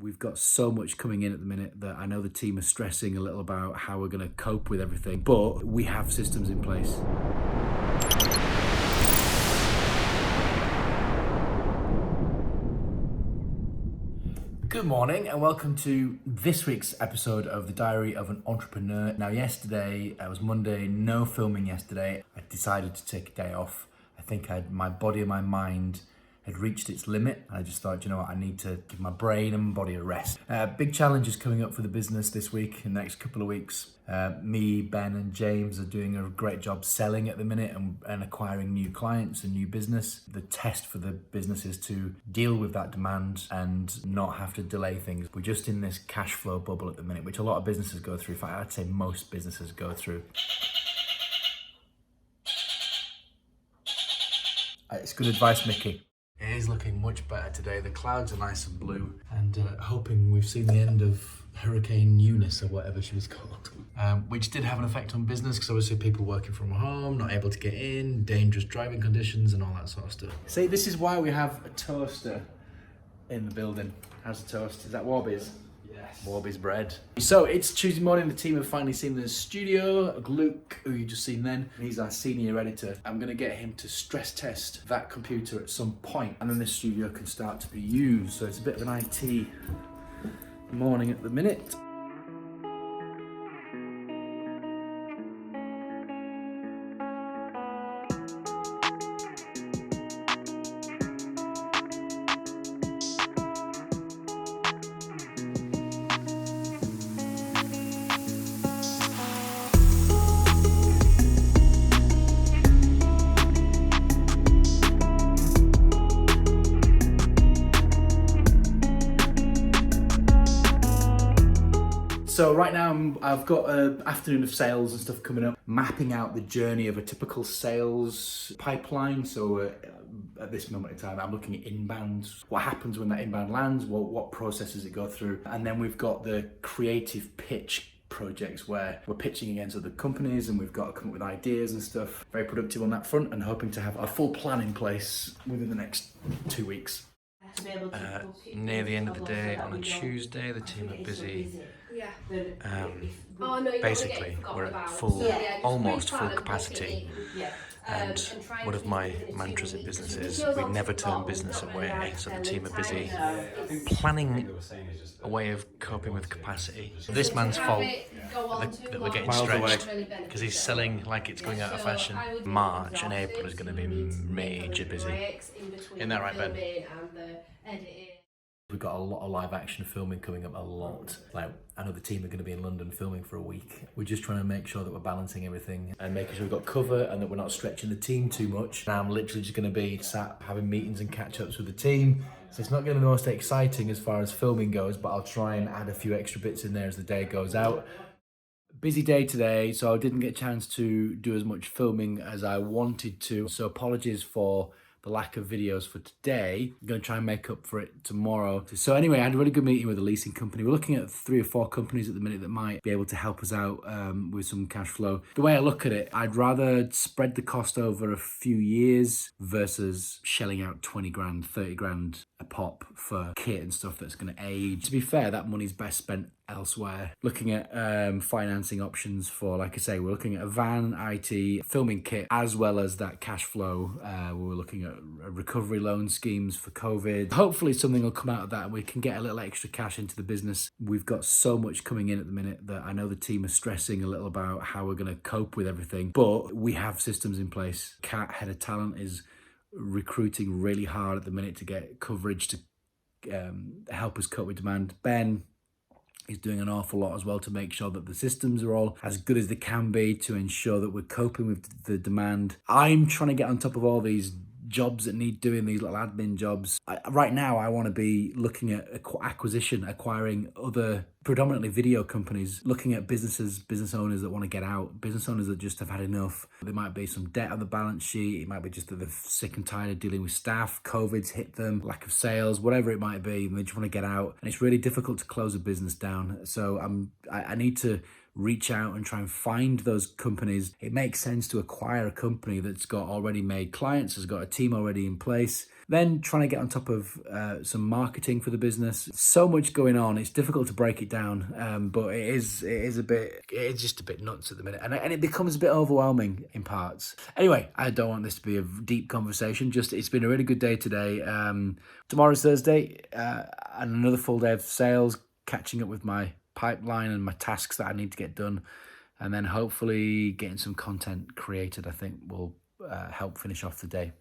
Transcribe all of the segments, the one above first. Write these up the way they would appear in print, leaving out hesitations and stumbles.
We've got so much coming in at the minute that I know the team are stressing a little about how we're going to cope with everything, but we have systems in place. Good morning and welcome to this week's episode of The Diary of an Entrepreneur. Now yesterday, it was Monday, no filming yesterday. I decided to take a day off. I think my body and my mind had reached its limit. I just thought, you know what, I need to give my brain and body a rest. Big challenges coming up for the business this week, in the next couple of weeks. Me, Ben and James are doing a great job selling at the minute and acquiring new clients and new business. The test for the business is to deal with that demand and not have to delay things. We're just in this cash flow bubble at the minute, which a lot of businesses go through. In fact, I'd say most businesses go through. It's good advice, Mickey. It is looking much better today. The clouds are nice and blue, and hoping we've seen the end of Hurricane Eunice or whatever she was called, which did have an effect on business because obviously people working from home, not able to get in, dangerous driving conditions and all that sort of stuff. See, this is why we have a toaster in the building. How's the toast? Is that Warby's? Yes. Warby's bread. So it's Tuesday morning. The team have finally seen the studio. Luke, who you just seen then, he's our senior editor. I'm going to get him to stress test that computer at some point, and then this studio can start to be used. So it's a bit of an IT morning at the minute. So right now I've got an afternoon of sales and stuff coming up, mapping out the journey of a typical sales pipeline. So at this moment in time, I'm looking at inbounds, what happens when that inbound lands, what processes it go through. And then we've got the creative pitch projects where we're pitching against other companies and we've got to come up with ideas and stuff. Very productive on that front and hoping to have a full plan in place within the next 2 weeks. Near the end of the day on a Tuesday, the team are busy. Basically, we're at full, almost full capacity. And one of my mantras in business is we never turn business away. So the team are busy planning a way of coping with capacity. This man's fault that we're getting stretched because he's selling like it's going out of fashion. March and April is going to be major busy. Isn't that right, Ben? We've got a lot of live action filming coming up, a lot. Like, I know the team are going to be in London filming for a week. We're just trying to make sure that we're balancing everything and making sure we've got cover and that we're not stretching the team too much. And I'm literally just going to be sat having meetings and catch-ups with the team. So it's not going to be the most exciting as far as filming goes, but I'll try and add a few extra bits in there as the day goes out. Busy day today, so I didn't get a chance to do as much filming as I wanted to. So apologies for the lack of videos for today. I'm going to try and make up for it tomorrow. So anyway, I had a really good meeting with a leasing company. We're looking at 3 or 4 companies at the minute that might be able to help us out with some cash flow. The way I look at it, I'd rather spread the cost over a few years versus shelling out 20 grand, 30 grand a pop for kit and stuff that's going to age. To be fair, that money's best spent elsewhere. Looking at financing options for, like I say, we're looking at a van, IT, filming kit, as well as that cash flow. We're looking at recovery loan schemes for COVID. Hopefully something will come out of that and we can get a little extra cash into the business. We've got so much coming in at the minute that I know the team are stressing a little about how we're going to cope with everything, but we have systems in place. Kat, head of talent, is recruiting really hard at the minute to get coverage to help us cope with demand. Ben is doing an awful lot as well to make sure that the systems are all as good as they can be to ensure that we're coping with the demand. I'm trying to get on top of all these jobs that need doing, these little admin jobs. Right now, I want to be looking at acquiring other predominantly video companies, looking at business owners that want to get out, business owners that just have had enough. There might be some debt on the balance sheet. It might be just that they're sick and tired of dealing with staff. COVID's hit them, lack of sales, whatever it might be, and they just want to get out. And it's really difficult to close a business down. So I need to reach out and try and find those companies. It makes sense to acquire a company that's got already made clients, has got a team already in place, Then trying to get on top of some marketing for the business. So much going on. It's difficult to break it down, but it's just a bit nuts at the minute, and it becomes a bit overwhelming in parts. Anyway, I don't want this to be a deep conversation. Just it's been a really good day today. Tomorrow's Thursday, and another full day of sales, catching up with my pipeline and my tasks that I need to get done, and then hopefully getting some content created. I think will help finish off the day.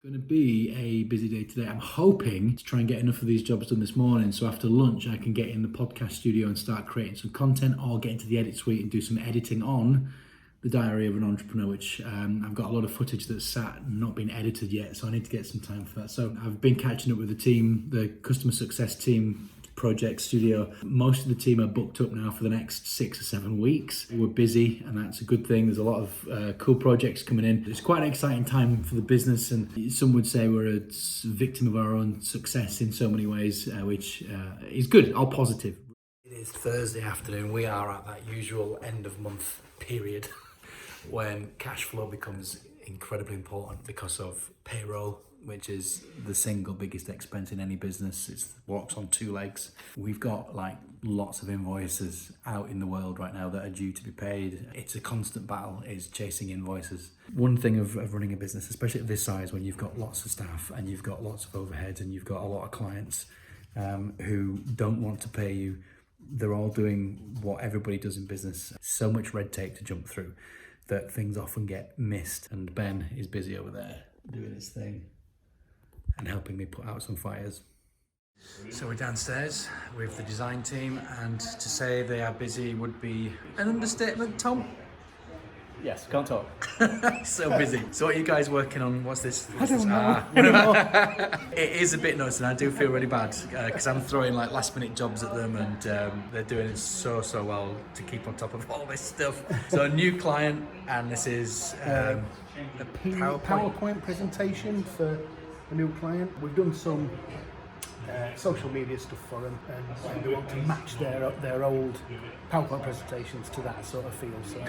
Going to be a busy day today. I'm hoping to try and get enough of these jobs done this morning, so after lunch I can get in the podcast studio and start creating some content, or get into the edit suite and do some editing on the Diary of an Entrepreneur, which I've got a lot of footage that's sat and not been edited yet, so I need to get some time for that. So I've been catching up with the team, the customer success team, project studio. Most of the team are booked up now for the next 6 or 7 weeks. We're busy, and that's a good thing. There's a lot of cool projects coming in. It's quite an exciting time for the business, and some would say we're a victim of our own success in so many ways, which is good, all positive. It is Thursday afternoon. We are at that usual end of month period when cash flow becomes incredibly important because of payroll, which is the single biggest expense in any business. It walks on 2 legs. We've got like lots of invoices out in the world right now that are due to be paid. It's a constant battle, is chasing invoices. One thing of running a business, especially at this size, when you've got lots of staff and you've got lots of overheads and you've got a lot of clients who don't want to pay you, they're all doing what everybody does in business. So much red tape to jump through that things often get missed. And Ben is busy over there doing his thing and helping me put out some fires. So we're downstairs with the design team, and to say they are busy would be an understatement, Tom. Yes, can't talk. So busy. So what are you guys working on? What's this? I don't know. It is a bit nuts, and I do feel really bad because I'm throwing like last minute jobs at them, and they're doing it so well to keep on top of all this stuff. So a new client, and this is a PowerPoint presentation for a new client. We've done some social media stuff for them, and they want to match their old PowerPoint presentations to that sort of feel. So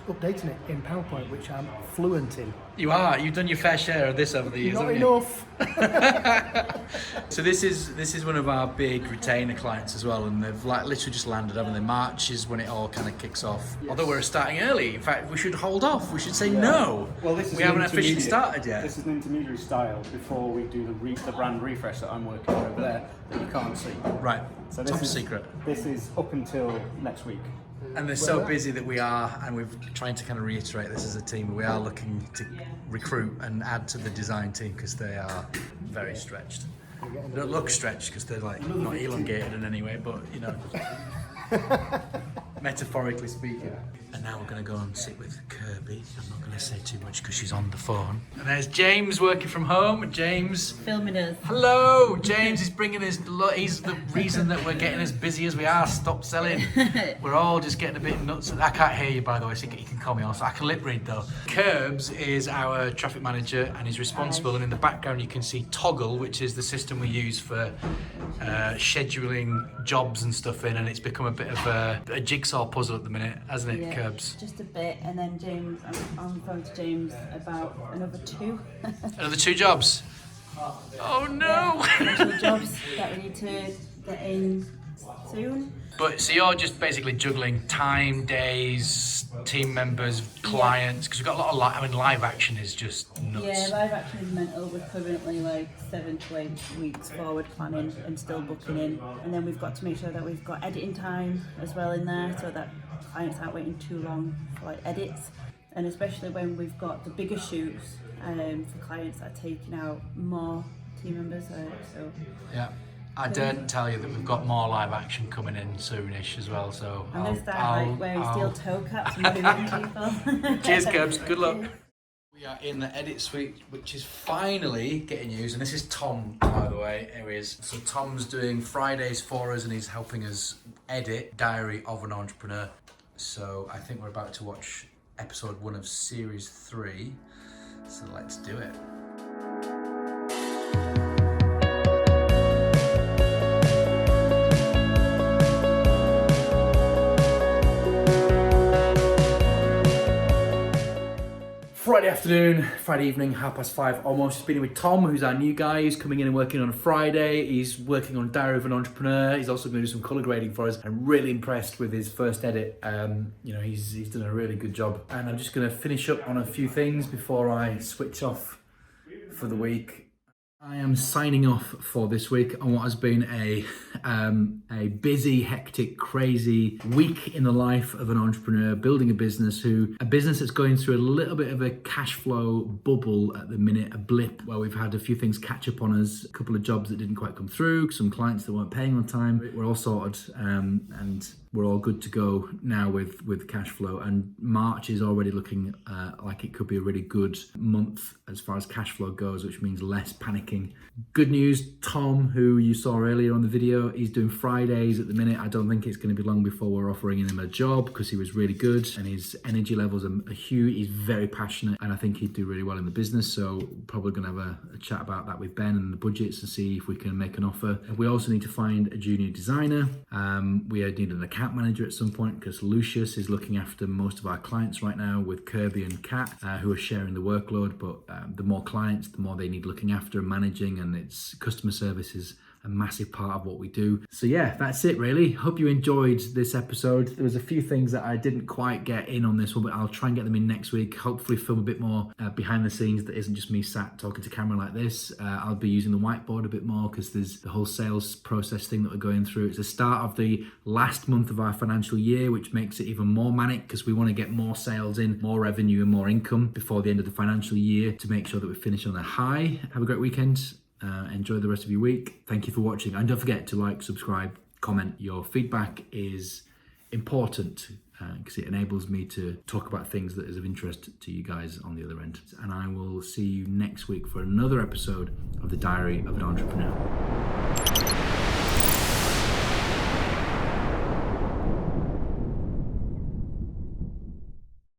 updating it in PowerPoint, which I'm fluent in. You are. You've done your fair share of this over the years. Not enough. So this is one of our big retainer clients as well, and they've like literally just landed, haven't they? March is when it all kind of kicks off. Yes. Although we're starting early. In fact, we should hold off. We should say no. Well, this is we haven't officially started yet. This is an intermediary style before we do the brand refresh that I'm working on over there that you can't see. Right. So Top secret. This is up until next week. And they're so busy that we are, and we're trying to kind of reiterate this as a team, we are looking to recruit and add to the design team because they are very stretched. They don't look stretched because they're like not elongated in any way, but you know, metaphorically speaking. And now we're going to go and sit with Kirby. I'm not going to say too much because she's on the phone. And there's James working from home. James. Filming us. Hello! James is bringing us, he's the reason that we're getting as busy as we are. Stop selling. We're all just getting a bit nuts. I can't hear you, by the way, so you can call me also. I can lip read though. Curbs is our traffic manager and he's responsible. And in the background you can see Toggle, which is the system we use for scheduling jobs and stuff in. And it's become a bit of a jigsaw puzzle at the minute, hasn't it, Curbs? Just a bit, and then James, I'm on the phone to James about another 2. Another 2 jobs? Oh no! Yeah, 2 jobs that we need to get in soon. But so you're just basically juggling time, days, team members, clients, because we've got a lot of live action is just nuts. Yeah, live action is mental. We're currently like 7 to 8 weeks forward planning and still booking in. And then we've got to make sure that we've got editing time as well in there so that clients aren't waiting too long for like edits. And especially when we've got the bigger shoots for clients that are taking out more team members. So yeah. I daren't tell you that we've got more live action coming in soonish as well, so I'm going to start like wearing steel toe caps and moving people. Cheers, Curbs. Good luck. We are in the edit suite, which is finally getting used, and this is Tom, by the way. Here he is. So Tom's doing Fridays for us, and he's helping us edit Diary of an Entrepreneur. So I think we're about to watch episode 1 of series 3. So let's do it. Friday afternoon, Friday evening, 5:30 almost. Speaking with Tom, who's our new guy. He's coming in and working on a Friday. He's working on Diary of an Entrepreneur. He's also going to do some colour grading for us. I'm really impressed with his first edit. He's done a really good job. And I'm just going to finish up on a few things before I switch off for the week. I am signing off for this week on what has been a busy, hectic, crazy week in the life of an entrepreneur building a business that's going through a little bit of a cash flow bubble at the minute, a blip where we've had a few things catch up on us, a couple of jobs that didn't quite come through, some clients that weren't paying on time. We're all sorted and we're all good to go now with cash flow, and March is already looking like it could be a really good month as far as cash flow goes, which means less panicking. Good news, Tom, who you saw earlier on the video, he's doing Fridays at the minute. I don't think it's going to be long before we're offering him a job because he was really good and his energy levels are huge. He's very passionate and I think he'd do really well in the business, so probably going to have a chat about that with Ben and the budgets and see if we can make an offer. We also need to find a junior designer. We need an account manager at some point because Lucius is looking after most of our clients right now with Kirby and Kat, who are sharing the workload, but the more clients, the more they need looking after and managing, and it's customer service is a massive part of what we do. So yeah, that's it really. Hope you enjoyed this episode. There was a few things that I didn't quite get in on this one, but I'll try and get them in next week. Hopefully film a bit more behind the scenes that isn't just me sat talking to camera like this. I'll be using the whiteboard a bit more because there's the whole sales process thing that we're going through. It's the start of the last month of our financial year, which makes it even more manic because we want to get more sales in, more revenue and more income before the end of the financial year to make sure that we finish on a high. Have a great weekend. Enjoy the rest of your week. Thank you for watching, and don't forget to like, subscribe, comment. Your feedback is important because it enables me to talk about things that is of interest to you guys on the other end. And I will see you next week for another episode of the Diary of an Entrepreneur.